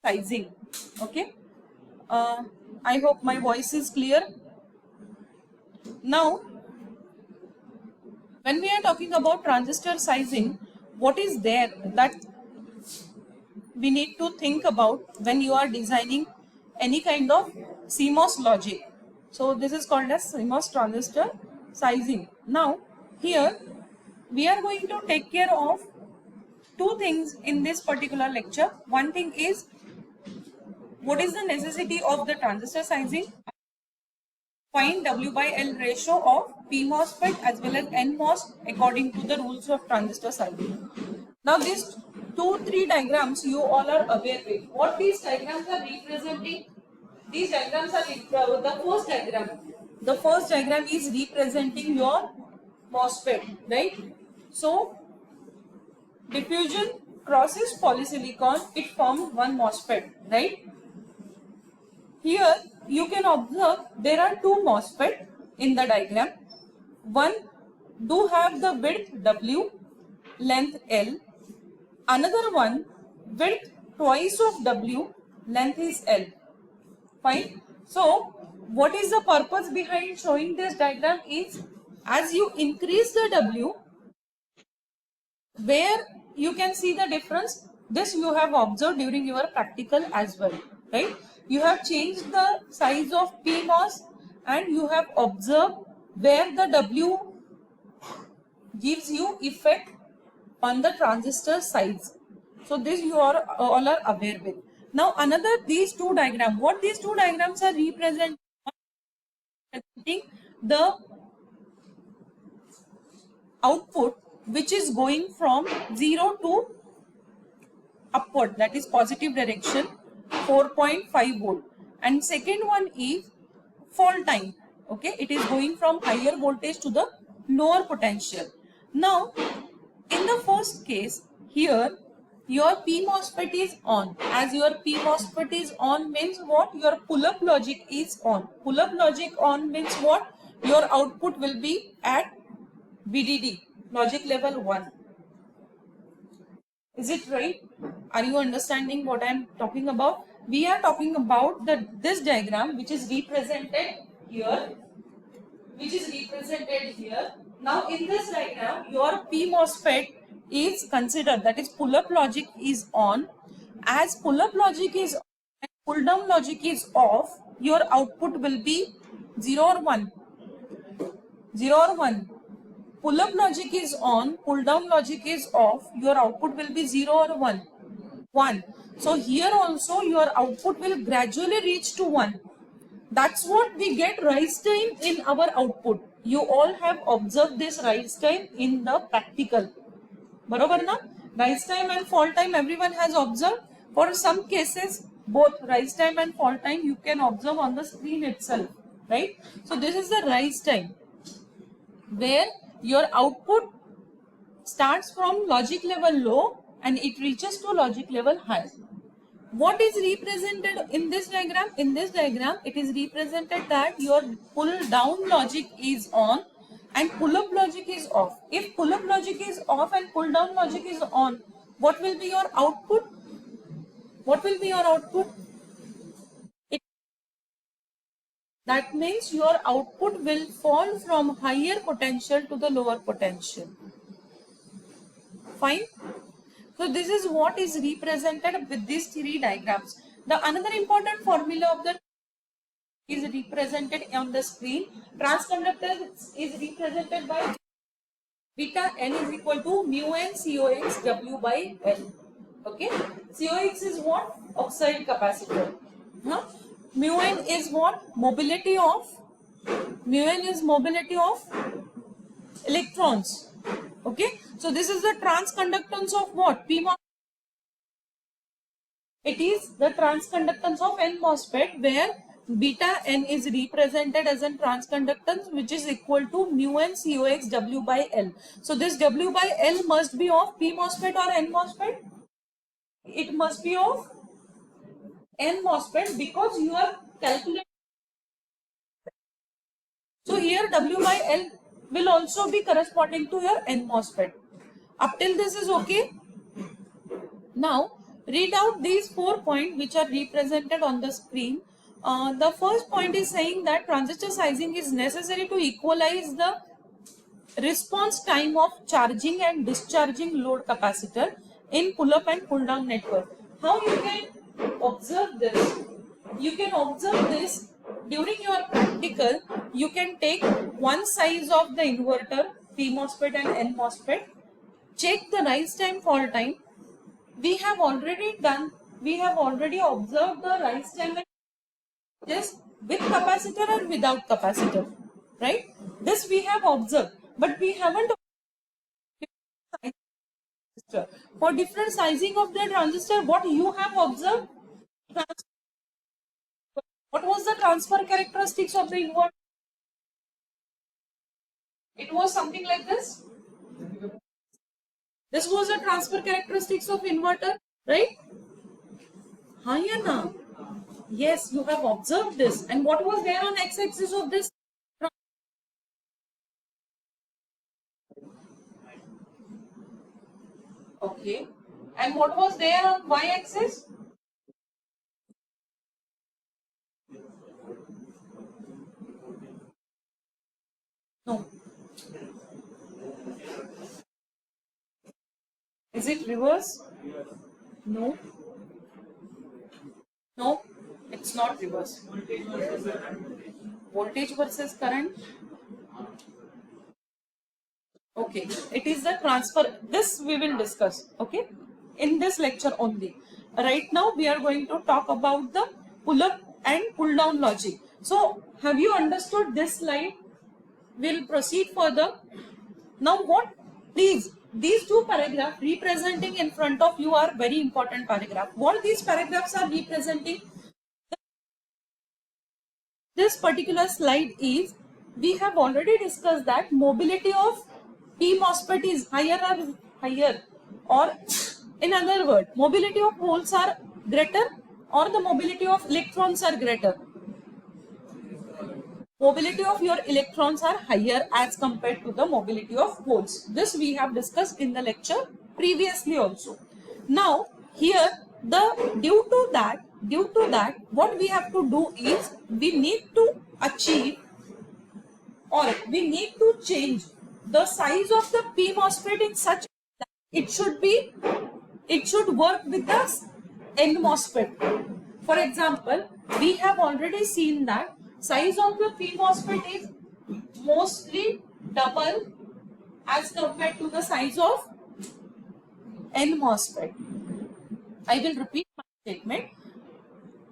sizing. Okay. I hope my voice is clear. Now, when we are talking about transistor sizing, what is there that we need to think about when you are designing any kind of CMOS logic? So this is called as CMOS transistor sizing. Now, here we are going to take care of two things in this particular lecture. One thing is, what is the necessity of the transistor sizing? Find W by L ratio of P MOSFET as well as N MOS according to the rules of transistor sizing. Now these three diagrams you all are aware with. What these diagrams are representing? These diagrams are the first diagram. The first diagram is representing your MOSFET, right? So diffusion crosses polysilicon, it forms one MOSFET, right? Here you can observe there are two MOSFET in the diagram. One do have the width W, length L. Another one width twice of W, length is L. Fine. So what is the purpose behind showing this diagram is, as you increase the W, where you can see the difference, this you have observed during your practical as well, right? You have changed the size of PMOS and you have observed where the W gives you effect on the transistor size. So this you are all are aware with. Now another, these two diagrams, what these two diagrams are representing the output which is going from 0 to upward, that is positive direction, 4.5 volt, and second one is fall time. Okay, it is going from higher voltage to the lower potential. Now in the first case, here your P MOSFET is on. As your P MOSFET is on means what? Your pull-up logic is on. Pull-up logic on means what? Your output will be at VDD, logic level 1. Is it right? Are you understanding what I am talking about? We are talking about this diagram which is represented here. Now in this diagram, your P MOSFET is considered, that is pull-up logic is on. As pull-up logic is on and pull-down logic is off, your output will be 0 or 1. 0 or 1. Pull-up logic is on, pull-down logic is off, your output will be 0 or 1. 1. So here also your output will gradually reach to 1. That's what we get rise time in our output. You all have observed this rise time in the practical. Barobar na? Rise time and fall time everyone has observed. For some cases, both rise time and fall time you can observe on the screen itself. Right? So this is the rise time, where your output starts from logic level low and it reaches to logic level high. What is represented in this diagram? In this diagram, it is represented that your pull down logic is on and pull up logic is off. If pull up logic is off and pull down logic is on, what will be your output? What will be your output? That means your output will fall from higher potential to the lower potential. Fine. So this is what is represented with these three diagrams. The another important formula of the is represented on the screen. Transconductance is represented by beta n is equal to mu n COX W by L. Okay. COX is what? Oxide capacitor. Huh? Mu n is what? Mobility of electrons. Okay. So this is the transconductance of what? PMOS. It is the transconductance of N MOSFET, where beta n is represented as a transconductance which is equal to mu n COX W by L. So this W by L must be of P MOSFET or N MOSFET? It must be of N MOSFET because you are calculating. So here W by L will also be corresponding to your N MOSFET. Up till this is okay. Now read out these 4 points which are represented on the screen. The first point is saying that transistor sizing is necessary to equalize the response time of charging and discharging load capacitor in pull-up and pull-down network. How you can observe this? You can observe this during your practical. You can take one size of the inverter, P MOSFET and N MOSFET, check the rise time, fall time. We have already observed the rise time just with capacitor and without capacitor, right? This we have observed, but we haven't for different sizing of the transistor. What you have observed? What was the transfer characteristics of the inverter? It was something like this. This was the transfer characteristics of inverter, right? Hayana. Yes, you have observed this. And what was there on x-axis of this? Okay. And what was there on y-axis? No. Is it reverse? No. No, it's not reverse. Voltage versus current. Okay, it is the transfer. This we will discuss, okay, in this lecture only. Right now we are going to talk about the pull-up and pull-down logic. So, have you understood this slide? We'll proceed further. Now what? Please, these two paragraphs representing in front of you are very important paragraph. What these paragraphs are representing? This particular slide is, we have already discussed that mobility of P MOSFET is higher, or in other words, mobility of holes are greater or the mobility of electrons are greater. Mobility of your electrons are higher as compared to the mobility of holes. This we have discussed in the lecture previously also. Now here, due to that, what we have to do is, we need to achieve, or we need to change the size of the P MOSFET in such that it should work with the N MOSFET. For example, we have already seen that size of the P MOSFET is mostly double as compared to the size of N MOSFET. I will repeat my statement.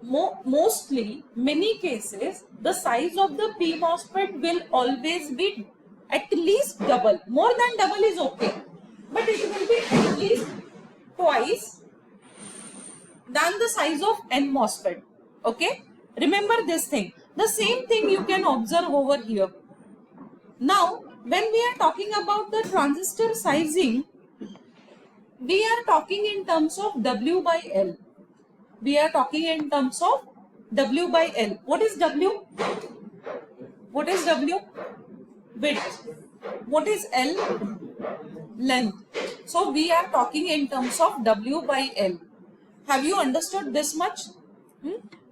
Mostly, many cases, the size of the P MOSFET will always be at least double. More than double is okay, but it will be at least twice than the size of N MOSFET. Okay? Remember this thing. The same thing you can observe over here. Now, when we are talking about the transistor sizing, we are talking in terms of W by L. We are talking in terms of W by L. What is W? What is W? Width. What is L? Length. So we are talking in terms of W by L. Have you understood this much?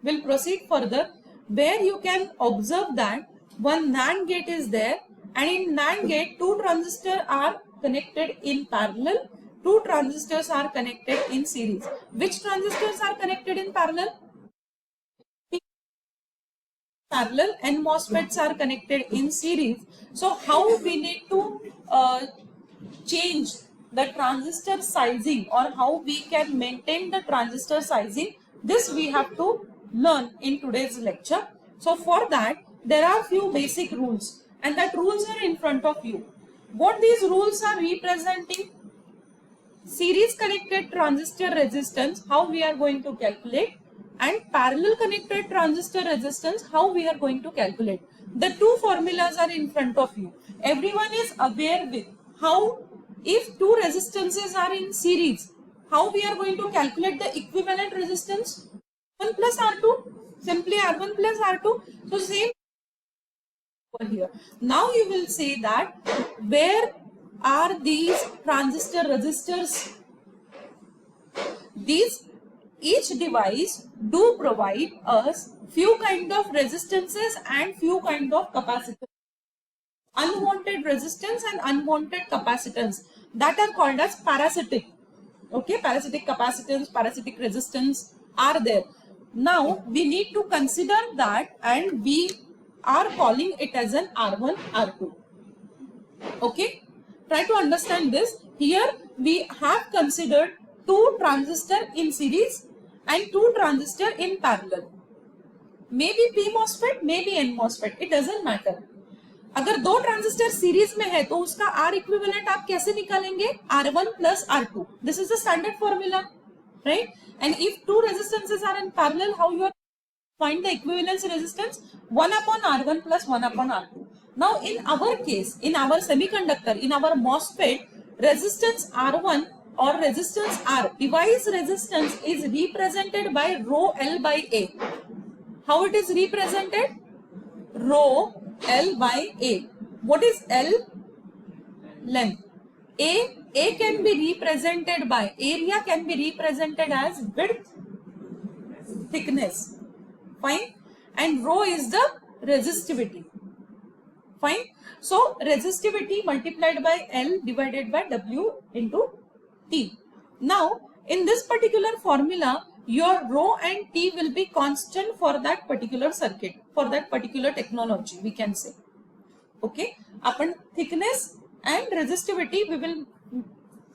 We'll proceed further, where you can observe that one NAND gate is there, and in NAND gate, two transistors are connected in parallel, two transistors are connected in series. Which transistors are connected in parallel? Parallel, and MOSFETs are connected in series. So how we need to change the transistor sizing, or how we can maintain the transistor sizing, this we have to learn in today's lecture. So for that, there are few basic rules, and that rules are in front of you. What these rules are representing? Series connected transistor resistance, how we are going to calculate, and parallel connected transistor resistance, how we are going to calculate. The two formulas are in front of you. Everyone is aware with how, if two resistances are in series, how we are going to calculate the equivalent resistance? 1 plus R2, simply R1 plus R2. So same over here. Now you will say that, where are these transistor resistors? These each device do provide us few kind of resistances and few kind of capacitance. Unwanted resistance and unwanted capacitance, that are called as parasitic. Okay, parasitic capacitance, parasitic resistance are there. Now we need to consider that, and we are calling it as an R1, R2. Okay, try to understand this. Here we have considered two transistors in series and two transistors in parallel. Maybe P MOSFET, maybe N MOSFET, it doesn't matter. अगर दो transistor series में है तो उसका R equivalent आप कैसे निकालेंगे? R1 plus R2. This is the standard formula, right? And if two resistances are in parallel, how you are find the equivalence resistance? 1 upon R1 plus 1 upon R2. Now in our case, in our semiconductor, in our MOSFET, resistance R1 or resistance R, device resistance is represented by rho L by A. How it is represented? Rho L by A. What is L? Length. A can be represented by, area can be represented as width, thickness. Fine. And rho is the resistivity. Fine. So resistivity multiplied by L divided by W into T. Now in this particular formula, your rho and T will be constant for that particular circuit, for that particular technology, we can say. Okay, upon thickness and resistivity we will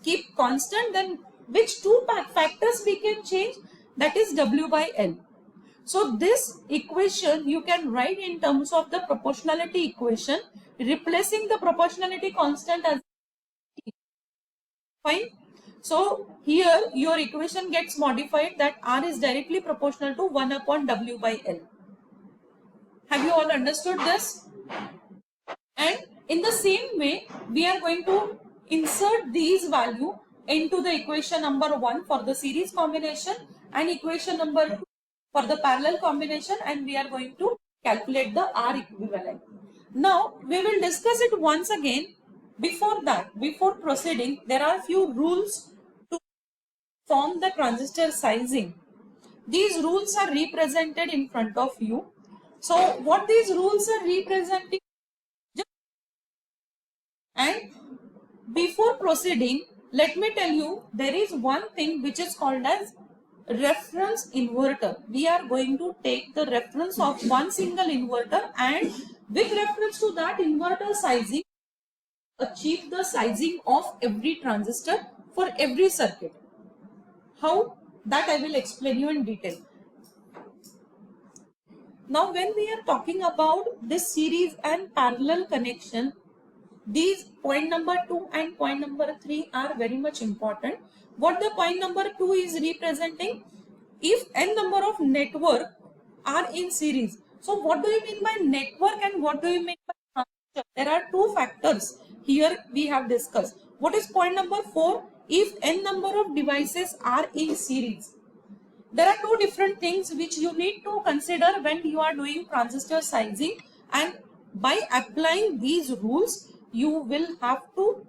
keep constant, then which two factors we can change? That is W by L. So this equation you can write in terms of the proportionality equation, replacing the proportionality constant as T. Fine. So here your equation gets modified, that R is directly proportional to 1 upon W by L. Have you all understood this? And in the same way, we are going to insert these values into the equation number 1 for the series combination and equation number 2 for the parallel combination, and we are going to calculate the R equivalent. Now we will discuss it once again. Before that, before proceeding, there are few rules to form the transistor sizing. These rules are represented in front of you. So what these rules are representing? And before proceeding, let me tell you, there is one thing which is called as reference inverter. We are going to take the reference of one single inverter, and with reference to that inverter sizing, achieve the sizing of every transistor for every circuit. How? That I will explain you in detail. Now when we are talking about this series and parallel connection, these point number 2 and point number 3 are very much important. What the point number 2 is representing? If n number of network are in series. So what do you mean by network and what do you mean by transistor? There are two factors here we have discussed. What is point number 4? If n number of devices are in series. There are two different things which you need to consider when you are doing transistor sizing, and by applying these rules, you will have to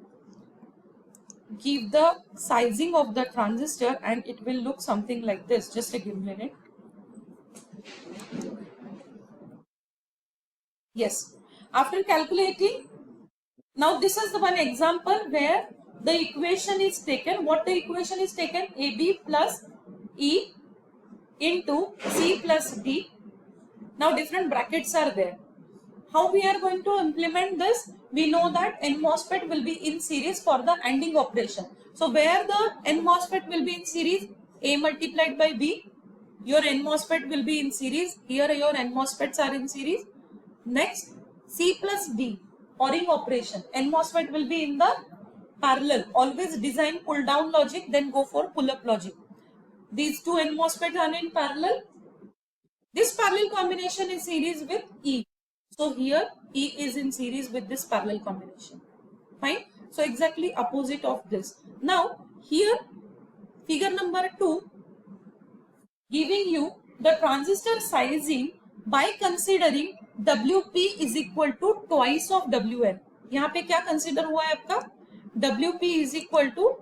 give the sizing of the transistor and it will look something like this. Just give me a minute. Yes. After calculating, now this is the one example where the equation is taken. What the equation is taken? AB plus E into C plus D. Now different brackets are there. How we are going to implement this? We know that N MOSFET will be in series for the ANDing operation. So where the N MOSFET will be in series? A multiplied by B. Your N MOSFET will be in series. Here your N MOSFETs are in series. Next, C plus D, ORing operation. N MOSFET will be in the parallel. Always design pull down logic, then go for pull up logic. These two N MOSFET are in parallel. This parallel combination is series with E. So here E is in series with this parallel combination. Fine. So exactly opposite of this. Now here figure number 2 giving you the transistor sizing by considering WP is equal to twice of WN. यहाँ पे क्या consider हुआ है आपका? WP is equal to